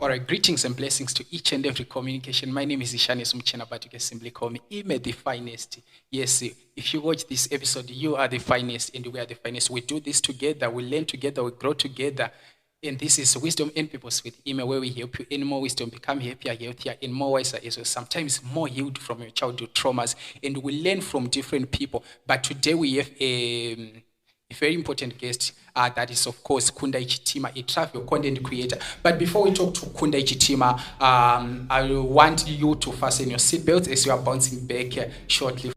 right, greetings and blessings to each and every communication. My name is Ishani Sumchena, but you can simply call me ImeTheFinest. Yes, if you watch this episode, you are the finest and we are the finest. We do this together, we learn together, we grow together. And this is Wisdom and Purpose with Ime, where we help you in more wisdom, become happier, healthier, and more wiser as well. Sometimes more healed from your childhood traumas, and we learn from different people. But today we have a very important guest, that is, of course, Kundai Chitima, a travel content creator. But before we talk to Kundai Chitima, I want you to fasten your seatbelts as you are bouncing back shortly.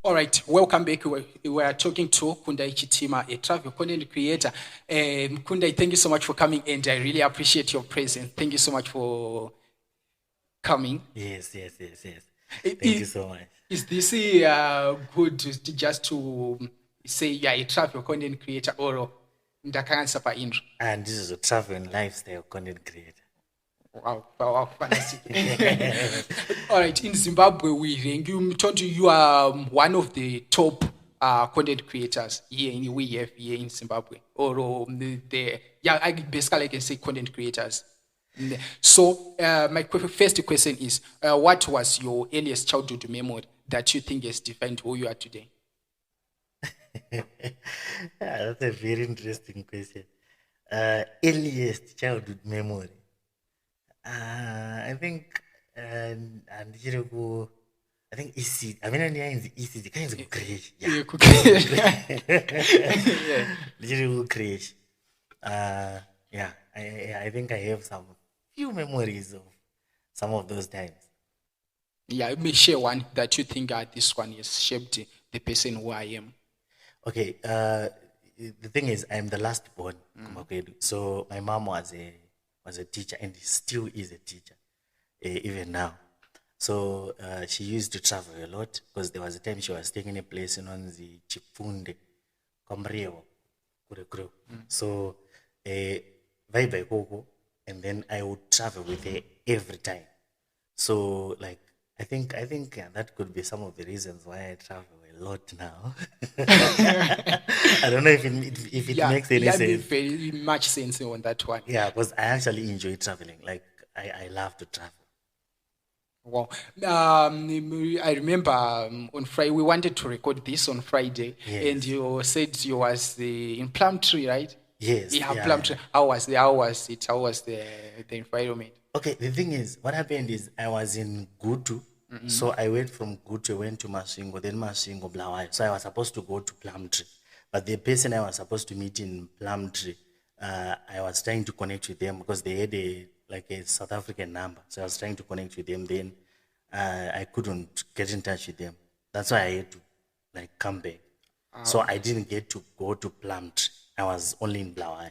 All right, welcome back. We are talking to Kundai Chitima, a travel content creator. Kundai, thank you so much for coming, and I really appreciate your presence. Thank you so much for coming. Yes. Thank you so much. Is this good just to say you are a travel content creator, or ndakanganisa pa intro? And this is a travel and lifestyle content creator. Wow, fantastic. All right, in Zimbabwe, we told you are one of the top content creators here in Zimbabwe. Or basically I can say content creators. So my first question is, what was your earliest childhood memory that you think has defined who you are today? That's a very interesting question. Earliest childhood memory. I think, and I think EC. I mean, in EC, kind of crash. Yeah, little crash. Yeah. I think I have some few memories of some of those times. Yeah, let me share one that you think this one has shaped the person who I am. Okay. The thing is, I'm the last born. So my mom was a teacher, and still is a teacher, even now. So she used to travel a lot, because there was a time she was taking a place in the Chifunde, Komreo, Kurekuru. So bye Koko, and then I would travel with her every time. So like I think that could be some of the reasons why I travel a lot now. I don't know if it makes any sense. Makes very much sense on that one. Yeah, because I actually enjoy traveling. Like I love to travel. Wow. I remember on Friday, we wanted to record this on Friday, Yes. and you said you was in Plumtree, right? Yes. Yeah, Plumtree. How was it? How was the environment? Okay, the thing is, what happened is I was in Gutu. So I went from Gutu, went to Masingo, then Masingo, Blawai. So I was supposed to go to Plumtree. But the person I was supposed to meet in Plumtree, I was trying to connect with them because they had a South African number. So I was trying to connect with them. Then I couldn't get in touch with them. That's why I had to come back. So I didn't get to go to Plumtree. I was only in Blawai.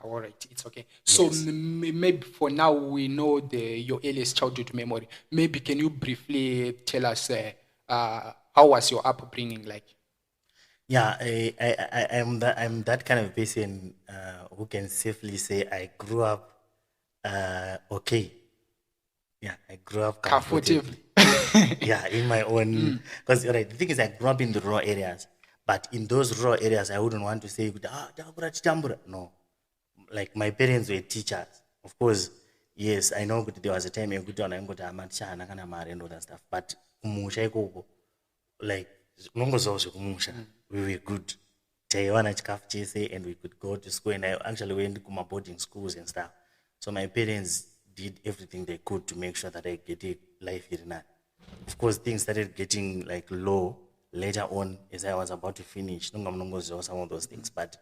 All right, it's okay. So Yes. maybe for now we know your earliest childhood memory. Maybe can you briefly tell us how was your upbringing like? Yeah, I'm that kind of person who can safely say I grew up okay. Yeah, I grew up comfortably. Comfortably. Yeah, in my own. Because the thing is, I grew up in the rural areas, but in those rural areas, I wouldn't want to say, no. Like my parents were teachers, of course. Yes, I know there was a time I go to and all that stuff, but like we were good. And we could go to school, and I actually went to my boarding schools and stuff. So my parents did everything they could to make sure that I get a life here now. Of course, things started getting low later on as I was about to finish. Some of those things, but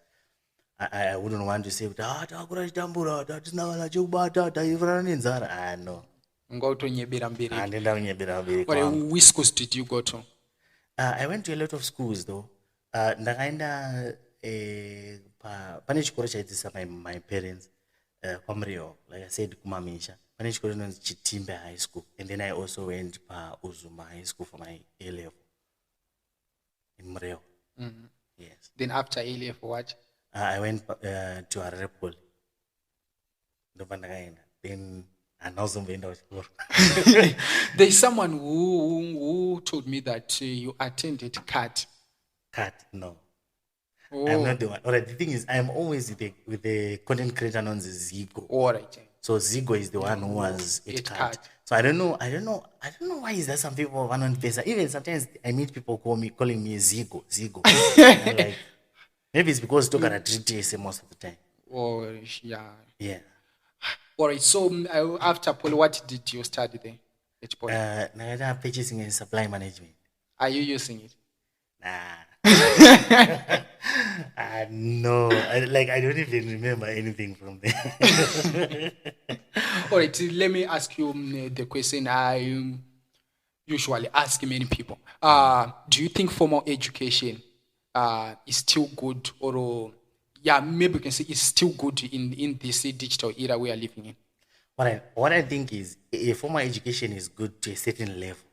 I wouldn't want to say, no. Go to Nyebira Mbiri. And then Which schools did you go to? I went to a lot of schools though. Ndakaenda pane chikoro chaidzidzisa my parents Komreo, like I said, kumamisha. Pane chikoro chinonzi Chitima High School, and then I also went pa Uzuma High School for my A level in Mreo. Yes. Then after A level, what? I went to a Repol. Then andinozomboenda kuchikoro. There's someone who told me that you attended CAT. Cut, no. Oh, I'm not the one. All right, the thing is, I'm always with the content creator known as Zigo. all right. So Zigo is the one who was It at cut. CAT. So I don't know why is there some people one on face. Even sometimes I meet people calling me Zigo. I'm like, maybe it's because Togara treat most of the time. Oh, yeah. Yeah. All right. So after Poly, what did you study there at Poly? Now purchasing and supply management. Are you using it? Nah. No. I don't even remember anything from there. All right. Let me ask you the question I usually ask many people. Do you think formal education is still good, or maybe we can say it's still good in this digital era we are living in? What I think is formal education is good to a certain level,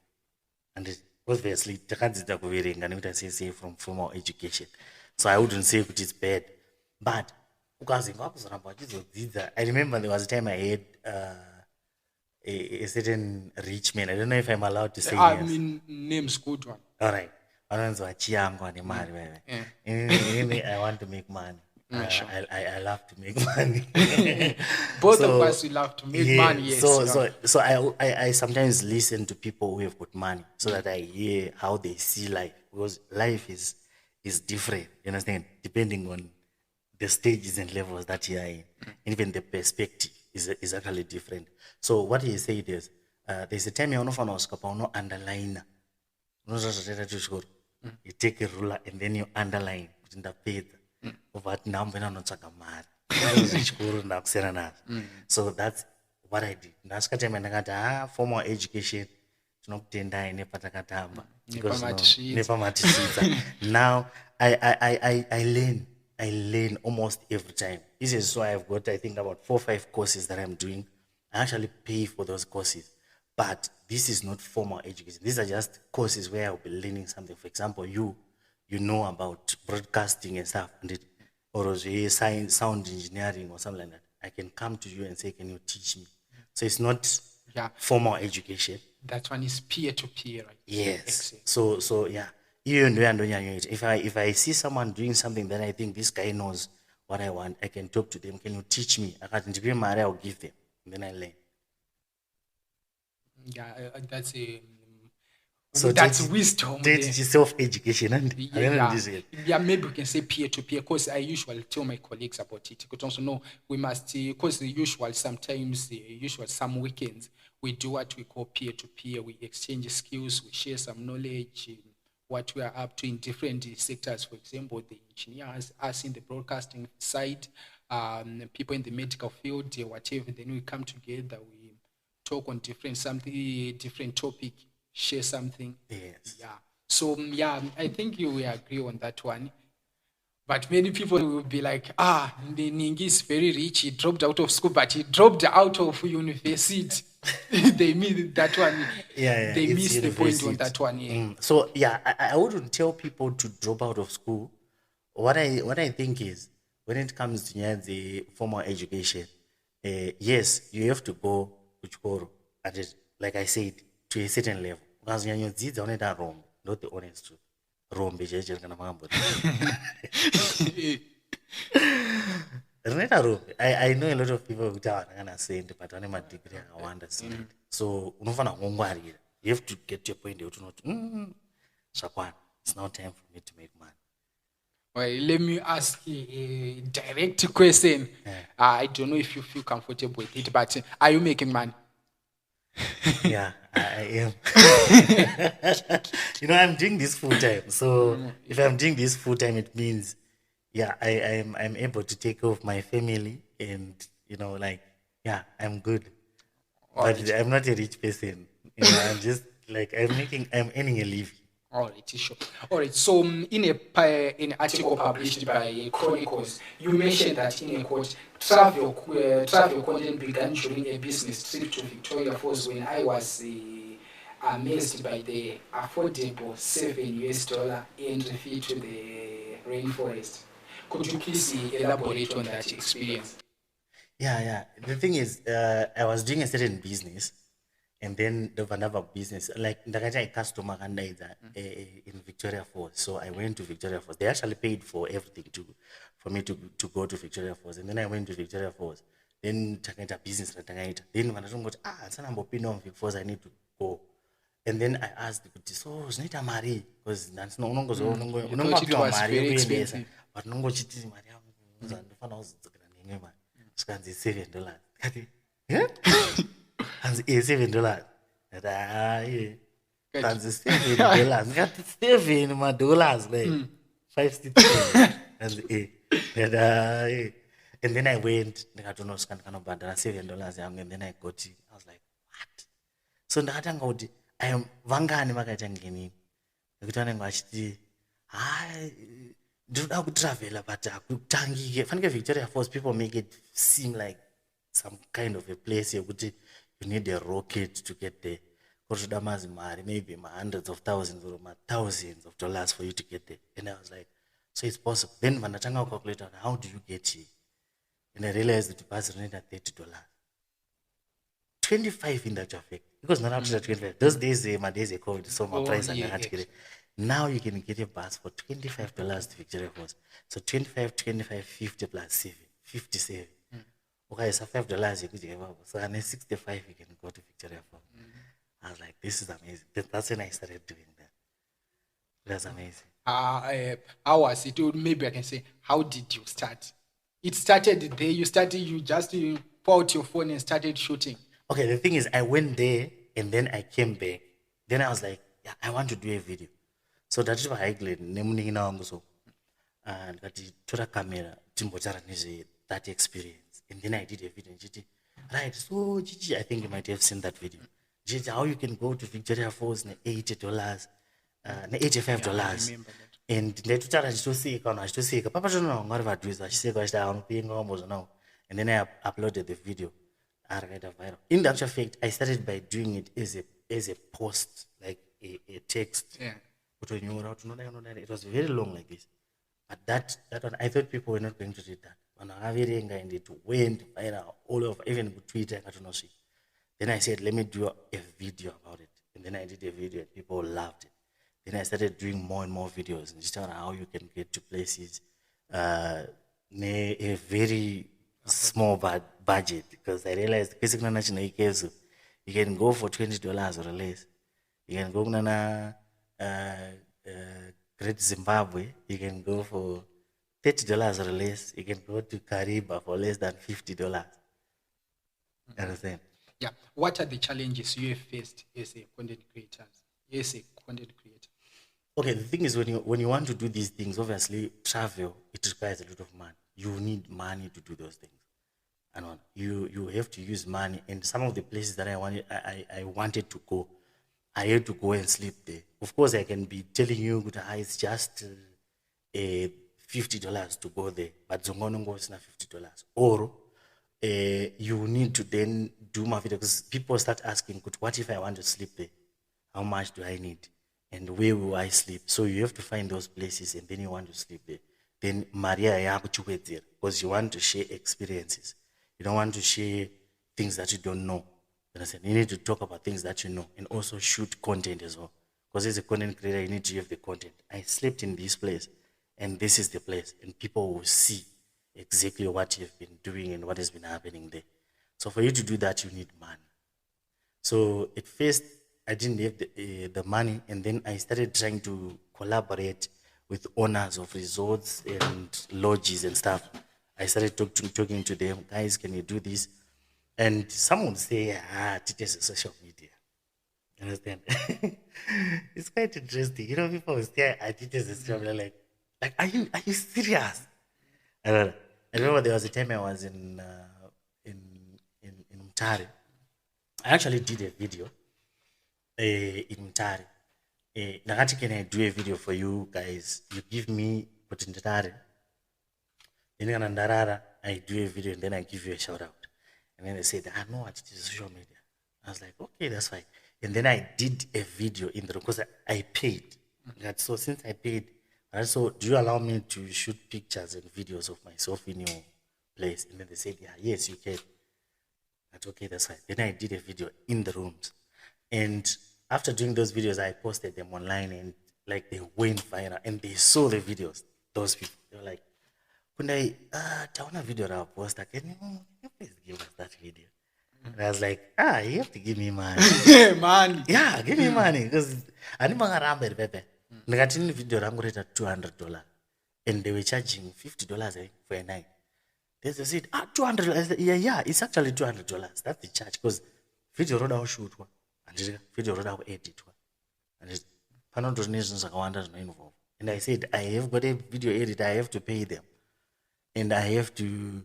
and obviously say from formal education. So I wouldn't say it is bad, but I remember there was a time I had a certain rich man. I don't know if I'm allowed to say I yes. mean, name's good one. All right. I want to make money. Sure. I love to make money. Both of us, we love to make money. Yes. So I sometimes listen to people who have got money so that I hear how they see life, because life is different. You understand? Depending on the stages and levels that you are in, and even the perspective is actually different. So what he said is, there's a time you know underline. You take a ruler and then you underline in the page. So that's what I did. That's formal education. Because now I learn almost every time. This is why I've got, I think, about 4 or 5 courses that I'm doing. I actually pay for those courses, but this is not formal education. These are just courses where I'll be learning something. For example, you know about broadcasting and stuff, or science, sound engineering or something like that. I can come to you and say, can you teach me? So it's not formal education. That one is peer-to-peer, right? Yes. So yeah. If I see someone doing something, then I think this guy knows what I want, I can talk to them. Can you teach me? I'll give them. And then I learn. Yeah, that's a... So that's wisdom. That's self-education. Yeah, maybe we can say peer-to-peer, because I usually tell my colleagues about it. Because also know we must, because some weekends, we do what we call peer-to-peer. We exchange skills, we share some knowledge, what we are up to in different sectors. For example, the engineers, us in the broadcasting side, people in the medical field, whatever. Then we come together, we talk on different topic, share something. Yes. Yeah. So I think you will agree on that one. But many people will be like, the Ningi is very rich. He dropped out of school, but he dropped out of university. They miss that one. Yeah. They miss the point on that one. Yeah. So I wouldn't tell people to drop out of school. What I think is, when it comes to the formal education, yes, you have to go to school, like I said, to a certain level. Because not the honest truth. I know a lot of people who are gonna say it, but I'm a degree, I understand it. So you have to get to a point where you Shakwan, it's now time for me to make money. Well, let me ask a direct question. I don't know if you feel comfortable with it, but are you making money? Yeah, I am. I'm doing this full time. So if I'm doing this full time, it means, I'm able to take care of my family, and I'm good. But I'm not a rich person. I'm just I'm earning a living. All right, sure. All right. So, in an article published by Chronicles, you mentioned that in a quote, travel content began during a business trip to Victoria Falls when I was amazed by the affordable $7 entry fee to the rainforest. Could you please elaborate on that experience? Yeah. The thing is, I was doing a certain business, and then the another business, like ndakaita a customer kandaidza in Victoria Falls. So I went to Victoria Falls. They actually paid for everything for me to go to Victoria Falls, and then I went to Victoria Falls. Then takaita business ratakaita. Then vanatongoti sanambopinda Vic Falls, I need to go. And then I asked kuti so zvinoita mari because You thought it unongopiwa was mari very yekuendesa expensive. but unongochiti mari yangu ndofanira kuzodzokera neimwe mari zvikanzi $7 kati hanzi $7 ati hayi kanzi $7 ndikati $7 like 5 hanzi ndati hayi. And then I went ndikatonosvika ndikanobhadhara $7 yangu, and then I got it. I was like what. So ndakatanga kuti vangani vakaita ngenini nekuti vanenge vachiti hai ndinoda kutravela but hakutangike fanike Victoria Falls people make it seem like some kind of a place yekuti you need a rocket to get there kotoda mazimari maybe hundreds of thousands or thousands of dollars for you to get there. And I was like so it's possible. Then vanatanga kucalculate how do you get here, and I realized that bus rinoita $30, 25 in that effect because not up to 25. Those days my days are called so my price and yeah. now you can get a bus for $25 to Victoria Falls. So 25, 50 plus 7, 57. Okay, so $5 you could give up. So and then 65 you can go to Victoria Falls. I was like, this is amazing. That's when I started doing that. That's amazing. How was it? Or maybe I can say, how did you start? It started there. You just pulled out your phone and started shooting. Okay, the thing is, I went there and then I came back. Then I was like, yeah, I want to do a video. So that's why I did so and got the camera, that experience. And then I did a video. Right, so Gigi, I think you might have seen that video. Gigi, how you can go to Victoria Falls in $80, $85. I remember that. And ndetutara chitoseka papa tononga vadhuisa achiseka achiti anopenga wambozvanawo. And then I uploaded the video arakaita viral. In the actual fact, I started by doing it as a post, like a text. Yeah. It was very long like this. But that one, I thought people were not going to read that. And it went viral all over, even with Twitter. Then I said, let me do a video about it. And then I did a video and people loved it. Then I started doing more and more videos and just telling how you can get to places a very small budget, because I realized you can go for $20 or less. You can go to Great Zimbabwe, you can go for $30 or less. You can go to Kariba for less than $50. Understand? Yeah. What are the challenges you have faced as a content creator? Okay, the thing is, when you want to do these things, obviously travel, it requires a lot of money. You need money to do those things. And you have to use money. And some of the places that I wanted to go, I had to go and sleep there. Of course, I can be telling you that it's just $50 to go there, but zongonongo is not $50. Or you need to then do my video, because people start asking, what if I want to sleep there? How much do I need? And where will I sleep? So you have to find those places, and then you want to sleep there. Then Maria there, because you want to share experiences. You don't want to share things that you don't know. You need to talk about things that you know, and also shoot content as well. Because as a content creator, you need to have the content. I slept in this place, and this is the place, and people will see exactly what you've been doing and what has been happening there. So for you to do that, you need money. So at first, I didn't have the money, and then I started trying to collaborate with owners of resorts and lodges and stuff. I started talking to them, guys, can you do this? And someone would say, it is a social media. You understand? It's quite interesting. People stare at it as a social media, like, are you serious? I remember there was a time I was in Mtari. I actually did a video in Mtari. Nakati, can I do a video for you guys? You give me Mtari. Then I do a video and then I give you a shout out. And then they said, I know what it is, social media. I was like, okay, that's fine. And then I did a video in the room because I paid. So since I paid, also, do you allow me to shoot pictures and videos of myself in your place. And then they said, yeah, yes, you can. I said, okay, that's fine. Then I did a video in the rooms. And after doing those videos, I posted them online and like they went viral and they saw the videos. Those people, they were like, Kundai, taona video ra posta. Can you please give us that video? And I was like, you have to give me money. Money. Yeah, give me money. Because I didn't want to pepe. Negative video rangu rate at $200. And they were charging $50 for a night. They said, $200. Yeah, it's actually $200. That's the charge. Because video roda shoot one. And video roda edit one. And it's and I said, I have got a video edit, I have to pay them. And I have to,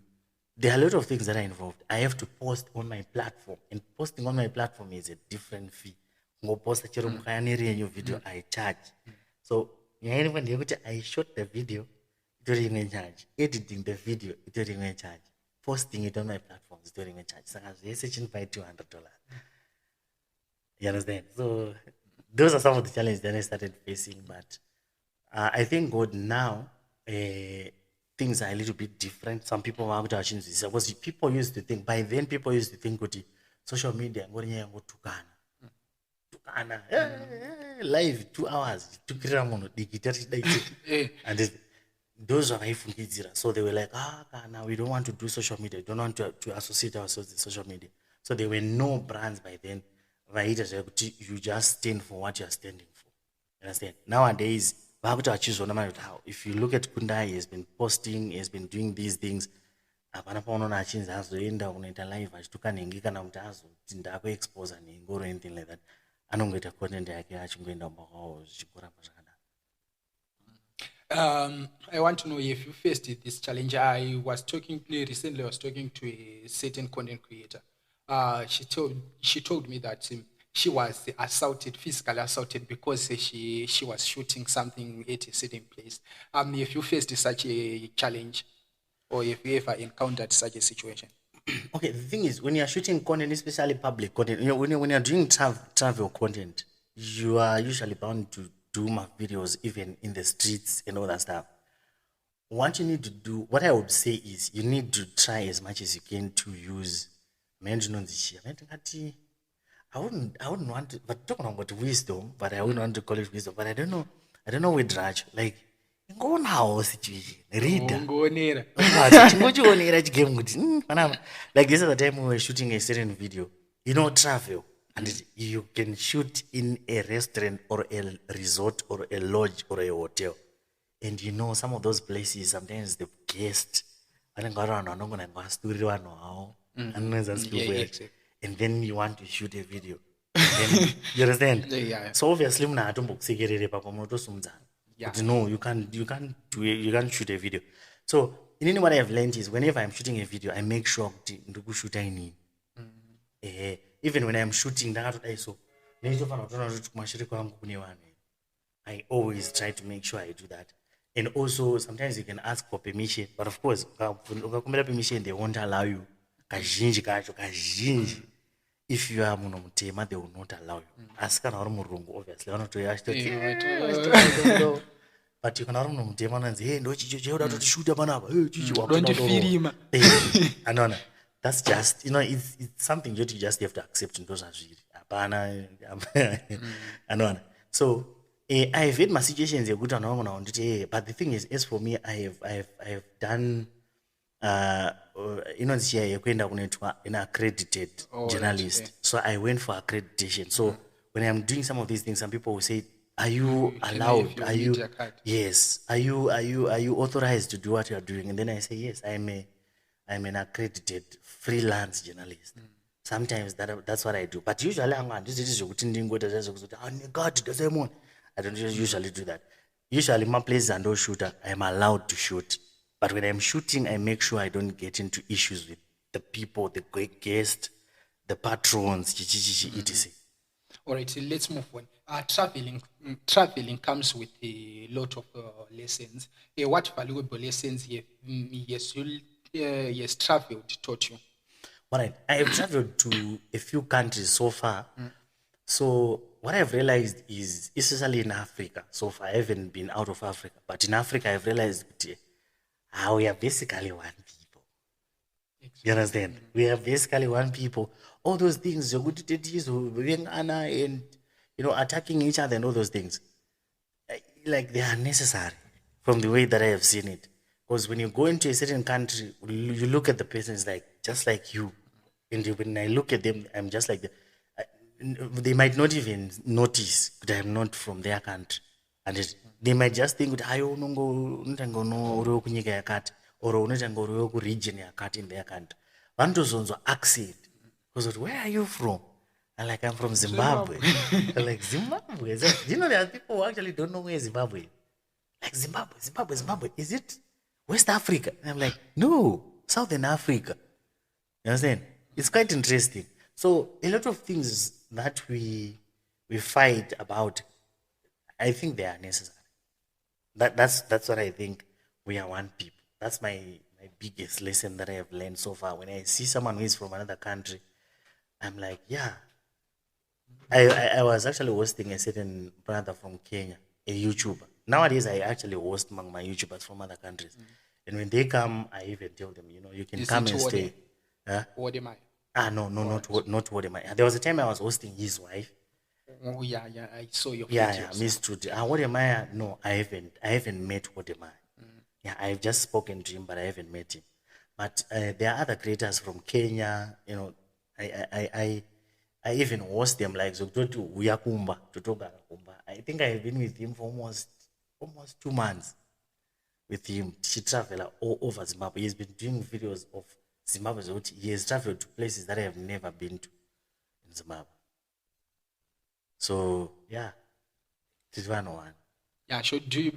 there are a lot of things that are involved. I have to post on my platform. And posting on my platform is a different fee. Go post a new video, I charge. So, I shot the video, during a charge. Editing the video, during a charge. Posting it on my platforms during a charge. So I was searching by $200. You understand? So those are some of the challenges that I started facing. But I thank God now things are a little bit different. Some people are out of this because people used to think, by then people used to think social media live 2 hours and those are so they were like, now we don't want to do social media, we don't want to associate ourselves with social media. So there were no brands by then. You just stand for what you're standing for. You understand? Nowadays, if you look at Kundai, he has been posting, he has been doing these things. Anything like that. I don't get a content. I want to know if you faced this challenge. I was talking to a certain content creator. She told me that she was physically assaulted because she was shooting something at a certain place. If you faced such a challenge, or if you ever encountered such a situation. Okay, the thing is, when you're shooting content, especially public content, when you're doing travel content, you are usually bound to do my videos even in the streets and all that stuff. What you need to do, what I would say is, you need to try as much as you can to use. I wouldn't want to, but talking about wisdom, but I wouldn't want to call it wisdom. But I don't know with Raj, like, go now situation, read. Like this is the time we were shooting a certain video, travel, and you can shoot in a restaurant or a resort or a lodge or a hotel. And some of those places, sometimes the guests, and then you want to shoot a video. Then, you understand? Yeah. So obviously, but no, you can't shoot a video. So what I have learned is, whenever I'm shooting a video, I make sure to shoot even when I'm shooting, I always try to make sure I do that. And also, sometimes you can ask for permission, but of course, permission, they won't allow you. If you are Munomutema, they will not allow you. Ask an Murungu, obviously. But you can and say, hey, don't shoot a banana. Don't feed him. That's just, it's something you just have to accept in those So I've had my situations a good but the thing is, as for me, I have done an accredited journalist. Right. So I went for accreditation. So when I'm doing some of these things, some people will say, are you allowed? Are you authorized to do what you are doing? And then I say, yes, I'm an accredited freelance journalist. Sometimes that's what I do. But usually I don't usually do that. Usually my place is no shooter. I'm allowed to shoot. But when I'm shooting, I make sure I don't get into issues with the people, the guests, the patrons, etc. All right, so let's move on. Traveling comes with a lot of lessons. What valuable lessons yes, traveled taught you? All right, I have traveled to a few countries so far. So what I've realized is, especially in Africa, so far I haven't been out of Africa, but in Africa I've realized we are basically one people. You understand? We are basically one people. All those things, you're good to teach, and attacking each other and all those things, like they are necessary from the way that I have seen it. Because when you go into a certain country, you look at the person, it's like just like you, and when I look at them, I'm just like they might not even notice that I'm not from their country, and they might just think that I unongo no uri kunyika yakati or unotanga uri region yakati in their country. Vanotozonzwa accent because where are you from? I'm like, I'm from Zimbabwe. I'm like, Zimbabwe? Do you know there are people who actually don't know where Zimbabwe is? Like, Zimbabwe. Is it West Africa? And I'm like, no, Southern Africa. You understand? It's quite interesting. So a lot of things that we fight about, I think they are necessary. That's what I think. We are one people. That's my biggest lesson that I have learned so far. When I see someone who is from another country, I'm like, yeah. I was actually hosting a certain brother from Kenya, a YouTuber. Nowadays, I actually host among my YouTubers from other countries. And when they come, I even tell them, you can come and stay. What am I? No, not what am I. There was a time I was hosting his wife. Oh yeah, I saw your videos. Yeah, Miss Trudy. What am I? No, I haven't met what am I. Yeah, I've just spoken to him, but I haven't met him. But there are other creators from Kenya. I even host them like Zototu Uyakumba, Totoga Kumba. I think I've been with him for almost 2 months. With him, she traveled all over Zimbabwe. He's been doing videos of Zimbabwe. He has traveled to places that I have never been to in Zimbabwe. So yeah, this one. Yeah, sure. Do you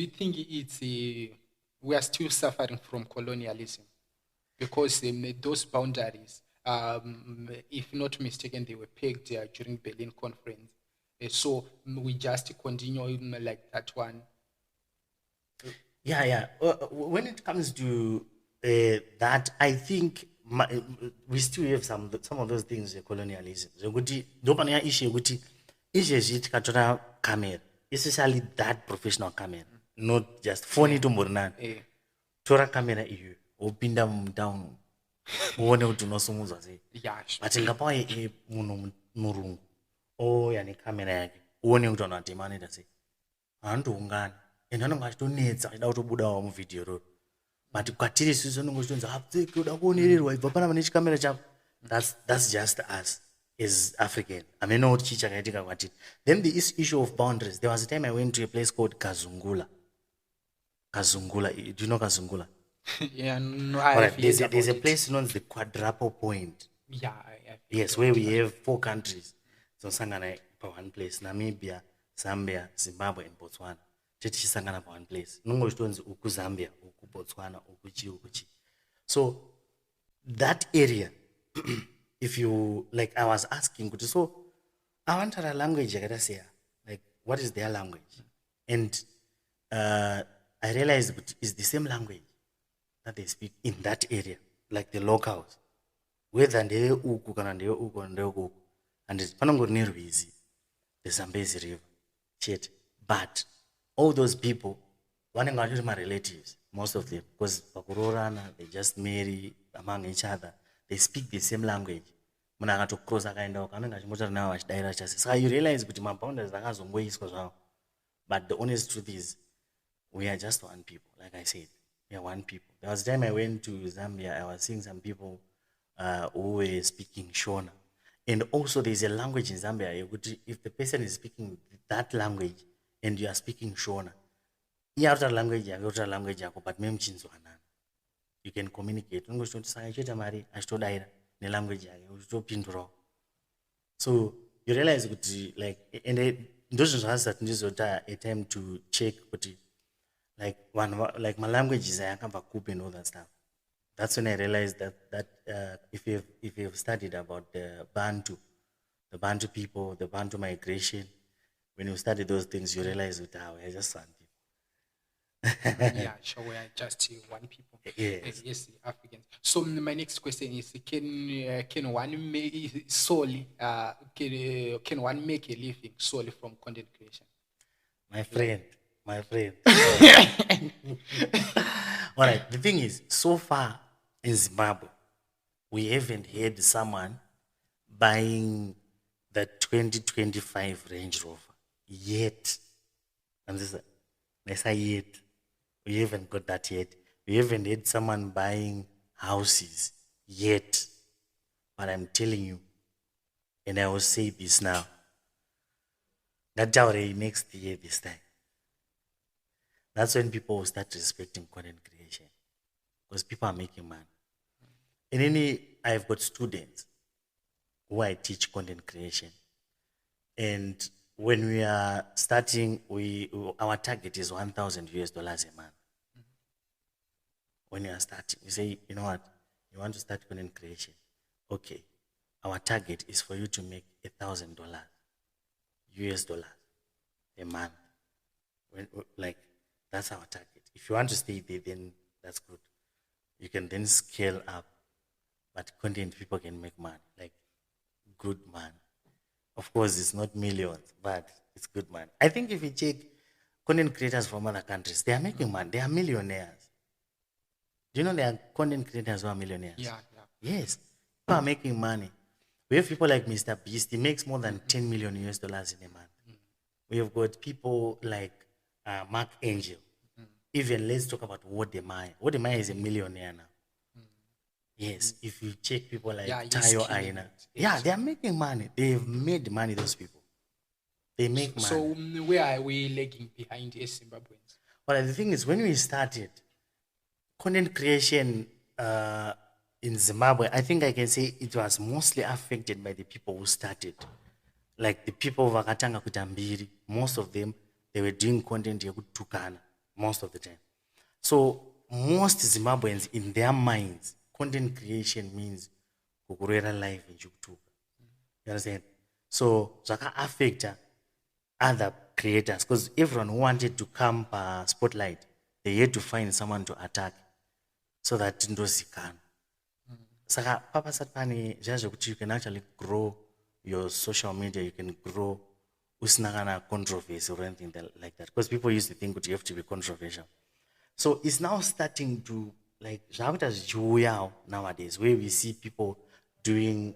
think it's we are still suffering from colonialism? Because those boundaries, if not mistaken, they were pegged during Berlin Conference. So we just continue like that one. Yeah. When it comes to that, I think we still have some of those things, colonialism. So ndopanya issue kuti izvezvi tikatora camera, especially that professional camera, not just phone itombori nani. Tora camera iyo wopinda mutown uone kuti unosumudzwa sei. But ngapawa munhu murungu ouya necamera yake uone kuti vanhu vatema vanoita sei, vanondoungana and vanenge vachitonetsa vachida kutobudawo muvhidhiyo roro. But kwatiri isusu vanenge vachitonzi apfeke uda kuonererwa ibva pana vane chikamera chako. That's just us as African. I mean, not chichakaitika kwatiri. Then the issue of boundaries. There was a time I went to a place called Kazungula. Do you know Kazungula? Yeah, no. Right. There's a place known as the Quadruple Point. Yeah. Yes, where we have 4 countries. So sangana pa one place: Namibia, Zambia, Zimbabwe, and Botswana. Chechi sangana pa one place. Nungo chitonzi uku Zambia, uku Botswana, uku. So that area, if you like, I was asking, so I wanted a language. Like, what is their language? And I realized it's the same language that they speak in that area, like the locals. Whether they uku kana ndeye uku ndeye uku, and it's panangori nerwizi, the Zambezi River, shit. But all those people, vanenge vatori my relatives, most of them, because pakurorana, they just marry among each other. They speak the same language. Munhu akatocross akaenda uko anenge achimbotaura navo vachidaira chase. So you realize kuti maboundaries akazongoiswa zvavo. But the honest truth is, we are just one people. Like I said, we are one people. There was a time I went to Zambia, I was seeing some people who were speaking Shona. And also there's a language in Zambia, if the person is speaking that language and you are speaking Shona, you have language, but you can communicate. So you realize, like, and those are a time to check, like my language is and all that stuff. That's when I realized that if you've studied about the Bantu people, the Bantu migration, when you study those things, you realize that we're just one people. Yeah, sure, we are just one people. Yes. Yes, Africans. So my next question is: can one make solely? Can one make a living solely from content creation? My friend. All right. The thing is, so far, in Zimbabwe, we haven't had someone buying the 2025 Range Rover yet. And this is yet. We haven't got that yet. We haven't had someone buying houses yet. But I'm telling you, and I will say this now, that already next year this time. That's when people will start respecting content creation. Because people are making money. And I've got students who I teach content creation. And when we are starting, our target is $1,000 a month. When you are starting, you say, you know what, you want to start content creation. Okay, our target is for you to make $1,000 a month. That's our target. If you want to stay there, then that's good. You can then scale up, but content people can make money, like good money. Of course, it's not millions, but it's good money. I think if you check content creators from other countries, they are making money. They are millionaires. Do you know there are content creators who are millionaires? Yeah. Yes, people are making money. We have people like Mr. Beast. He makes more than $10 million in a month. We have got people like Mark Angel. Even let's talk about Wodemai. Wodemai is a millionaire now. Yes, if you check people like Tayo Aina. Yeah, they are making money. They've made money, those people. They make money. So where are we lagging behind as Zimbabweans? Well, the thing is, when we started content creation in Zimbabwe, I think I can say it was mostly affected by the people who started. Like the people of Vakatanga Kutambiri, most of them, they were doing content Tukana most of the time. So most Zimbabweans, in their minds, content creation means kukurera life in Chuktuka. You understand? So Zaka affect other creators because everyone who wanted to come spotlight, they had to find someone to attack so that ndozikana. Saka papa satpani you can actually grow your social media, you can grow usnagana controversy or anything like that. Because people used to think that you have to be controversial. So it's now starting to like nowadays, where we see people doing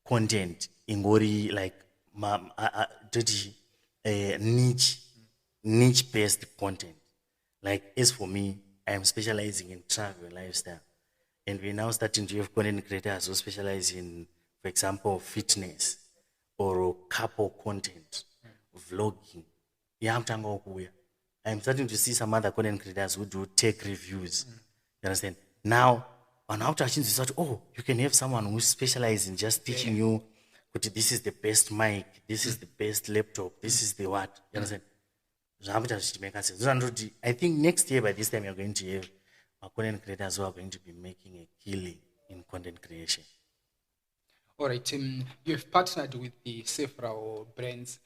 content in Gori like niche based content. Like as for me, I am specializing in travel and lifestyle. And we're now starting to have content creators who specialize in, for example, fitness or couple content, vlogging. I'm starting to see some other content creators who do tech reviews. You understand? Now, on after you can have someone who specializes in just teaching you, this is the best mic, this is the best laptop, this is the what. You understand? I think next year by this time you're going to have content creators who are going to be making a killing in content creation. All right, you've partnered with the several brands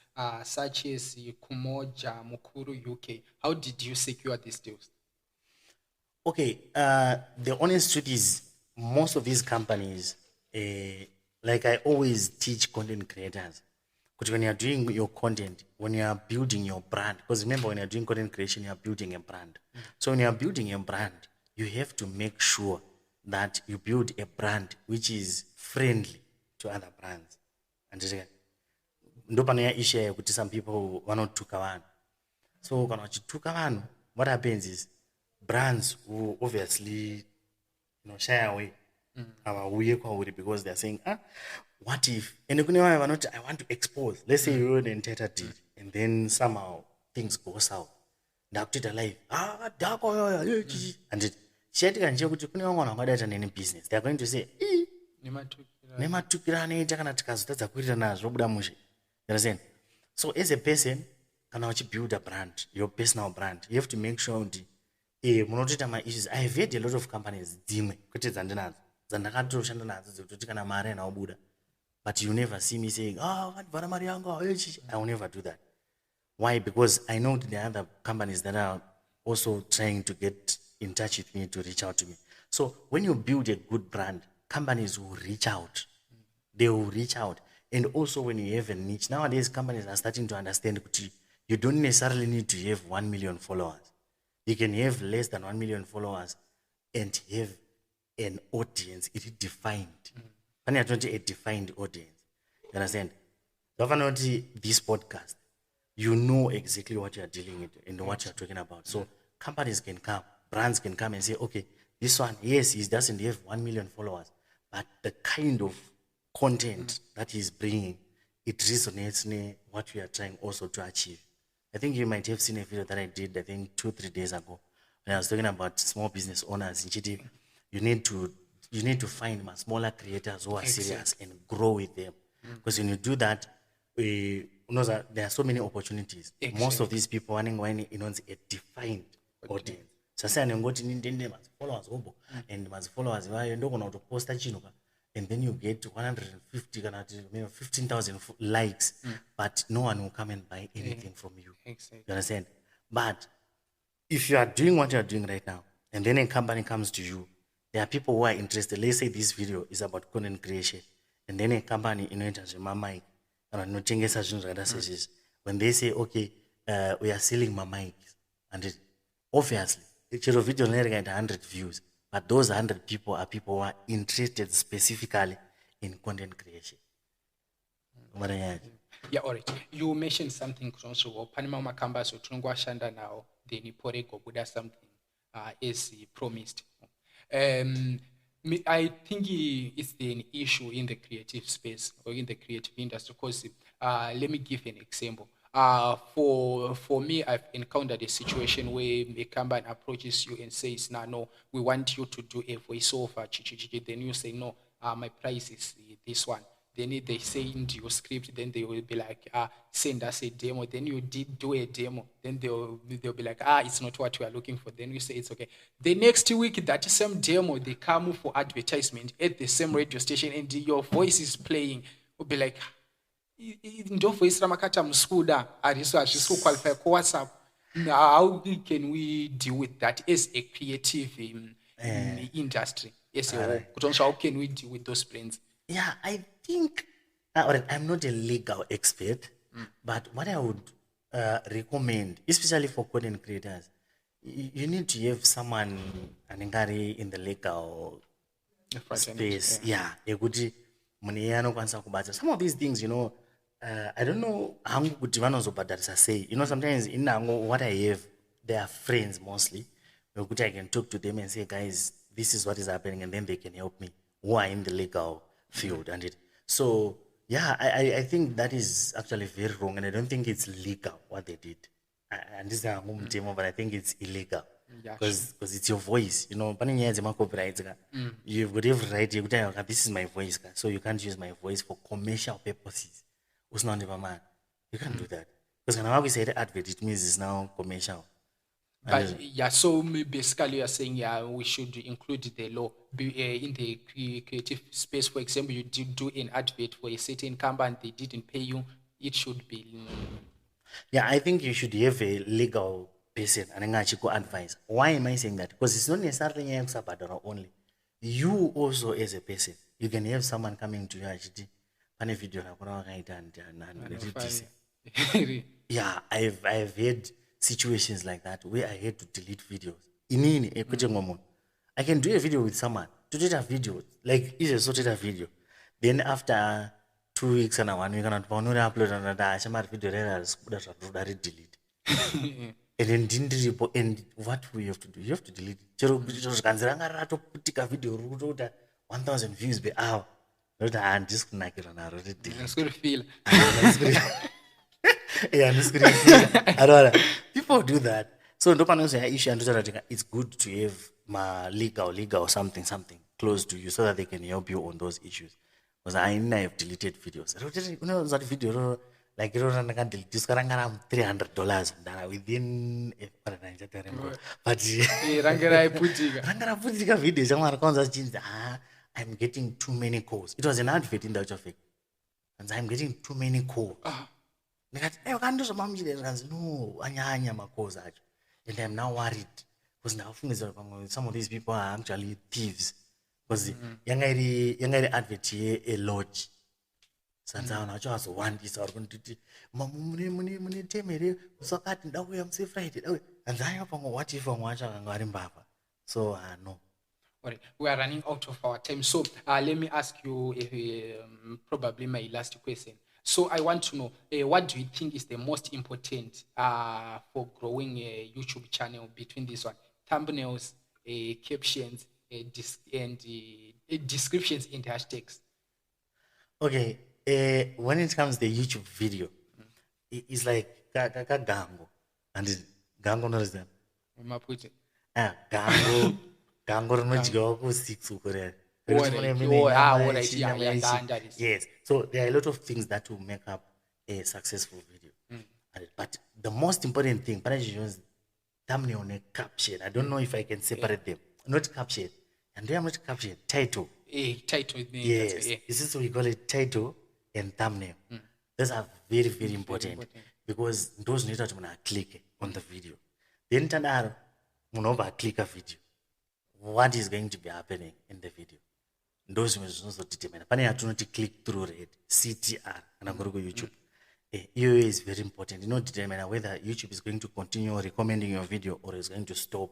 such as Kumoja, Mukuru, UK. How did you secure these deals? Okay, the honest truth is most of these companies, like I always teach content creators, because when you're doing your content, when you are building your brand, because remember when you're doing content creation, you're building a brand. So when you're building a brand, you have to make sure that you build a brand which is friendly to other brands. And some people vanotuka vanhu. So kana vachituka vanhu, what happens is brands who obviously shy away because they're saying, what if? And I want to expose. Let's say you're an entitled deal, and then somehow things go south. Life. And it business. They're going to say, so as a person, can you build a brand, your personal brand? You have to make sure my issues. I have had a lot of companies, but you never see me saying, I will never do that. Why? Because I know there are other companies that are also trying to get in touch with me to reach out to me. So when you build a good brand, companies will reach out. They will reach out. And also when you have a niche, nowadays companies are starting to understand you don't necessarily need to have 1 million followers. You can have less than 1 million followers and have an audience, it is defined. When you're a defined audience, you understand? Definitely this podcast, you know exactly what you're dealing with and what you're talking about. So companies can come, brands can come and say, okay, this one, yes, he doesn't have 1 million followers, but the kind of content that he's bringing, it resonates with what we are trying also to achieve. I think you might have seen a video that I did, I think 2-3 days ago, when I was talking about small business owners in Chiti. You need to find smaller creators who are serious and grow with them. Because when you do that, you know that there are so many opportunities. Most of these people running when a defined audience. So say I'm going to need followers and followers why you don't want to post that and then you get 150 15,000 likes, but no one will come and buy anything from you. Exactly. You understand? But if you are doing what you are doing right now, and then a company comes to you, there are people who are interested. Let's say this video is about content creation, and then a company enters my mic, when they say, okay, we are selling my mic, and obviously, it's a video only get 100 views, but those 100 people are people who are interested specifically in content creation. Yeah, all right. You mentioned something also. Panama Makamba so Shanda now, then Poreko Buddha something as he promised. I think it's an issue in the creative space or in the creative industry because let me give an example. For me, I've encountered a situation where a company approaches you and says, no, we want you to do a voiceover. Then you say, no, my price is this one. Then they say into your script, then they will be like, send us a demo. Then you did do a demo. Then they'll be like, it's not what we are looking for. Then you say it's okay. The next week, that same demo, they come for advertisement at the same radio station and your voice is playing. Will be like, ndo voice ramakata mskuda ariso ashiso qualify for WhatsApp. How can we deal with that as a creative industry? Yes, how can we deal with those brands? Yeah, I think I'm not a legal expert, but what I would recommend, especially for content creators, you need to have someone in the legal space. Yeah, some of these things, I don't know how good say. Sometimes in what I have, they are friends mostly. I can talk to them and say, guys, this is what is happening, and then they can help me who are in the legal field. And so I think that is actually very wrong, and I don't think it's legal what they did. And this is a home demo, but I think it's illegal because it's your voice. You've got every right. This is my voice, so you can't use my voice for commercial purposes. You can't do that because when we say the advert, it means it's now commercial. But so basically you're saying we should include the law in the creative space. For example, you did do an advert for a certain company, they didn't pay you, it should be. Yeah, I think you should have a legal person and advice. Why am I saying that? Because it's not necessarily only. You also as a person, you can have someone coming to you actually on a video yeah, I've had situations like that where I had to delete videos. I can do a video with someone to do a video, like it's a sorted a video. Then after 2 weeks and 1 week, and upload another video, delete. And then didn't report. And what we have to do? You have to delete it. Video 1,000 views per hour. I'm just gonna get on delete. It's good to feel. Yeah, people do that. So it's good to have my legal or something close to you so that they can help you on those issues. Because I have deleted videos. That video like delete $300 within but video I'm getting too many calls. It was an advert in Dutch effect. And I'm getting too many calls. No, and I'm now worried because now some of these people are actually thieves. Because young advert a lodge. Sansa na just one is or going to muni temere so cat in that way I'm safe Friday. And I have what if I'm watching and going baba. So no. All right, we are running out of our time. So let me ask you probably my last question. So I want to know, what do you think is the most important for growing a YouTube channel between this one? Thumbnails, captions, and descriptions and hashtags. Okay, when it comes to the YouTube video, it's like gango, and gango knows them. Mapuche. Gango, gango rinodyiwa ku6 uko All right, yeah, that is. Yes, so there are a lot of things that will make up a successful video. But the most important thing, thumbnail and caption. I don't know if I can separate them. Not caption, and they are not caption. Title. Title. Yes, this is what we call it, title and thumbnail. Those are very, very important because those need to click on the video. Then click a video. What is going to be happening in the video? Those will also determine. Pani to click through rate, CTR, and I'm going to go YouTube. EOA is very important. You know, determine whether YouTube is going to continue recommending your video or is going to stop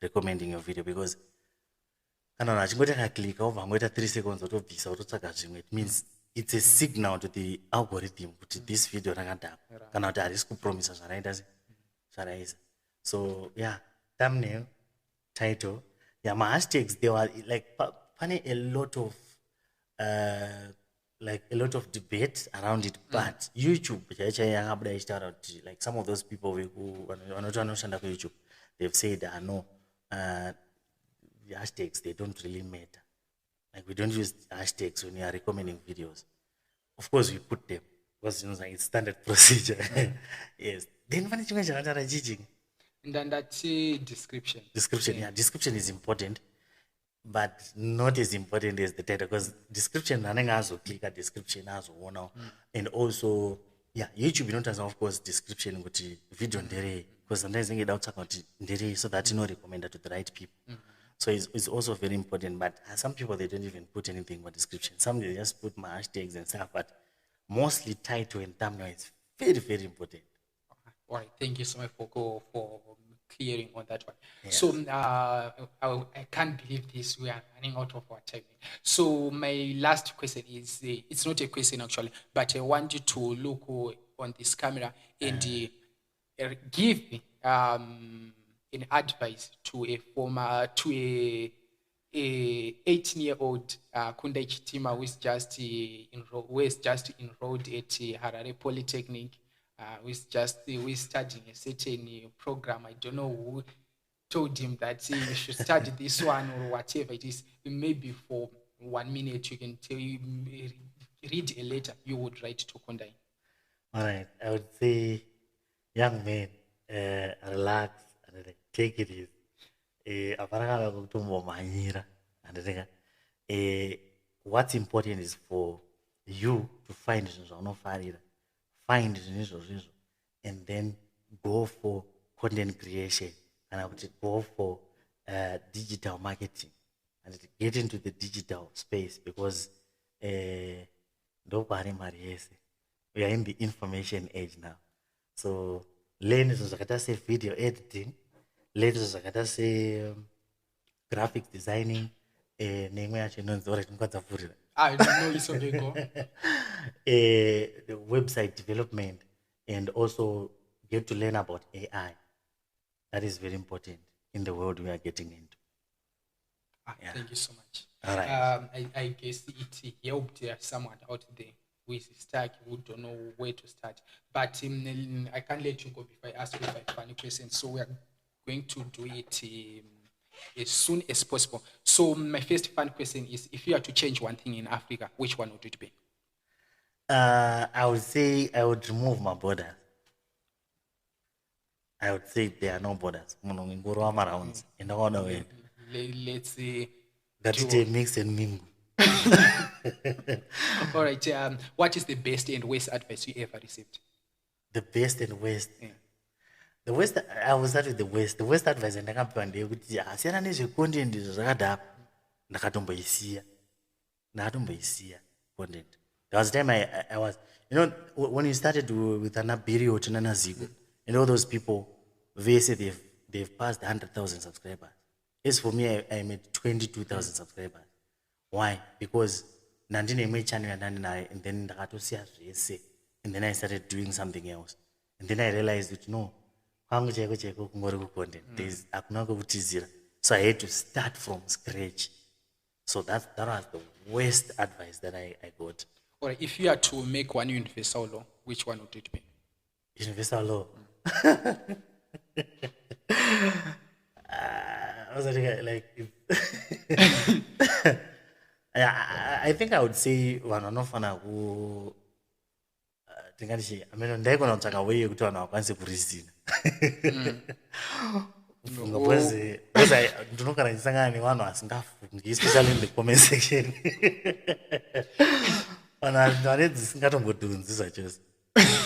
recommending your video, because I don't know, I click over 3 seconds or it means it's a signal to the algorithm that this video is promise. So yeah, thumbnail, title, yeah, my hashtags, they were like funny, a lot of debate around it, but YouTube, like some of those people who are not understand YouTube, they've said no, the hashtags, they don't really matter. Like we don't use hashtags when we are recommending videos. Of course, we put them because it's standard procedure. Yes. Then when you mention and then that's description. Description, yeah, description is important, but not as important as the title, because description running as a click at description as one now, and also yeah, YouTube you know of course description with video because sometimes they get out so that recommended to the right people. So it's also very important, but some people they don't even put anything but description. Some they just put my hashtags and stuff, but mostly title and thumbnail is very, very important. All right, thank you so much for clearing on that one. Yes. So I can't believe this. We are running out of our time. So my last question is, it's not a question actually, but I want you to look on this camera and give an advice to a 18-year-old Kundai Chitima who is just enrolled at Harare Polytechnic, who is studying a certain program. I don't know who told him that he should study this one or whatever it is. Maybe for 1 minute you can read a letter you would write to Kundai. All right, I would say, young man, relax and take it easy. What's important is for you to find and then go for content creation, and I would go for digital marketing and get into the digital space, because we are in the information age now. So learn video editing, learn graphic designing, I don't know, it's okay, go. the website development, and also get to learn about AI. That is very important in the world we are getting into. Thank you so much. All right. I guess it helped someone out there who is stuck, who don't know where to start. But I can't let you go before I ask you a funny question. So we are going to do it as soon as possible. So my first fun question is, if you had to change one thing in Africa, which one would it be? I would say I would remove my borders. I would say there are no borders. In the other way. Let's say that it mix and mingle. All right. What is the best and worst advice you ever received? The best and worst. Yeah. The worst, I will start with the worst. The worst advice and I can't content content. There was a time I was, when you started with an Abiri or Zigo, and all those people, they say they've passed 100,000 subscribers. As for me, I'm at 22,000 subscribers. Why? Because nandine my channel and then and then I started doing something else. And then I realized that no, there's so I had to start from scratch. So that was the worst advice that I got. Or if you had to make one universal law, which one would it be? Universal law. I was like, I think I would say one anofana who tingati ameno ndaikona kutsvaka way yekuti vanhu vakwanise kurisina because ndinogara ndichisangana nevanhu vasingafungi especially in the comment section vanhu vane dzisingatongodhunzi zvachose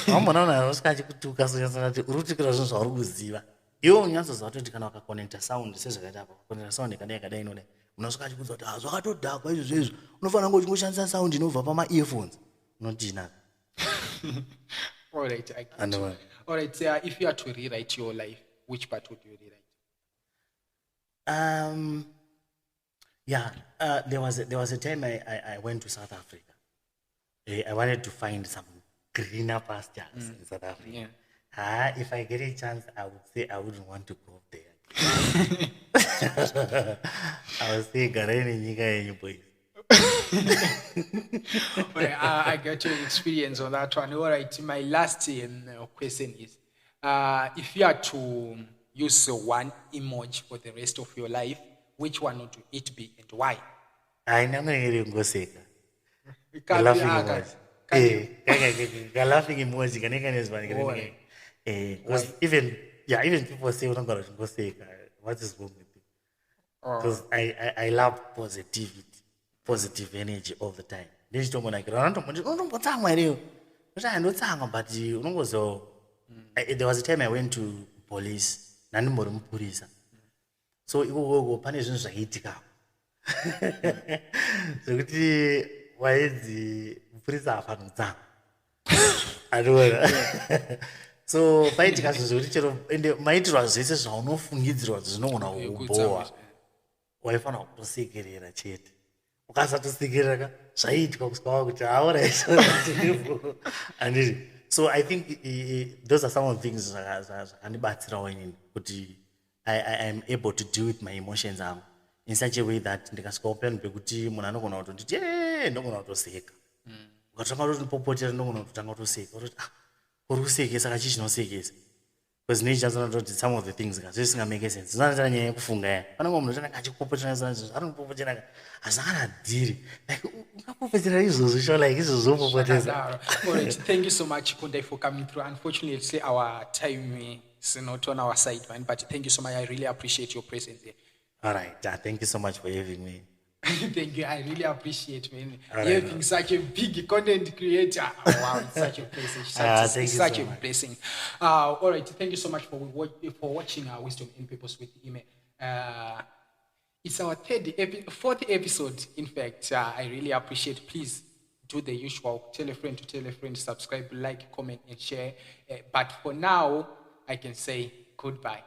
vambona vanhu vanosvika achikutuka sonyasana kuti uri kutukira zvinhu zvauri kuziva iwe unyatsoziva kuti kana wakakonekta sound sezvakaita apa konekta sound yakadai inodai unosvika achikudza kuti zvakatodhakwa izvozvo unofanira ngo uchingoshandisa sound inobva pama-earphones unotinaka. All right, I get you. All right, if you had to rewrite your life, which part would you rewrite? There was a time I went to South Africa. I wanted to find some greener pastures in South Africa. Yeah. If I get a chance, I would say I wouldn't want to go there. I would say, Gareni Niga and you boys. I got your experience on that one. All right, my last question is, if you had to use one emoji for the rest of your life, which one would it be and why? I never hear you go say that. Laughing emoji. Laughing emoji. Because even people say, go say, what is wrong with you? Because I love positive energy all the time. But there was a time I went to police. So it will punish zvakiitika. So why is the police afanutsa? I don't know. So paitika zvichero ende maitirwa zvese zvaunofungidzirwa kuti zvinogona kubowa waifanira kutosekerera chete ukasatosekerera zvaiitwa kusvika kuti and so I think those are some of the things zvakandibatsirawo inini kuti I am able to deal with my emotions in such a way that ndikasvika upenyu pekuti munhu anogona kutonditi ndogona kutoseka ukatanga kutondipopotera ndogona kutotanga kutoseka uri kusekesa kachi chinosekesa because nature did some of the things zvisinga make sense zvinoita nyaya yekufunga panenge munhu tanga achikupopotera ari kupopotera hazvakanadhiri like ungapopotera izvozvo sho like izvozvo popotesa. All right, thank you so much Kundai for coming through. Unfortunately our time is not on our side, man, but thank you so much. I really appreciate your presence here. All right, thank you so much for having me. Thank you. I really appreciate, man. You being such a big content creator. Oh, wow, it's such a blessing. Such a blessing. All right, thank you so much for watching our Wisdom in Purpose with Ime. It's our fourth episode. In fact, I really appreciate. Please do the usual. Tell a friend, subscribe, like, comment, and share. But for now, I can say goodbye.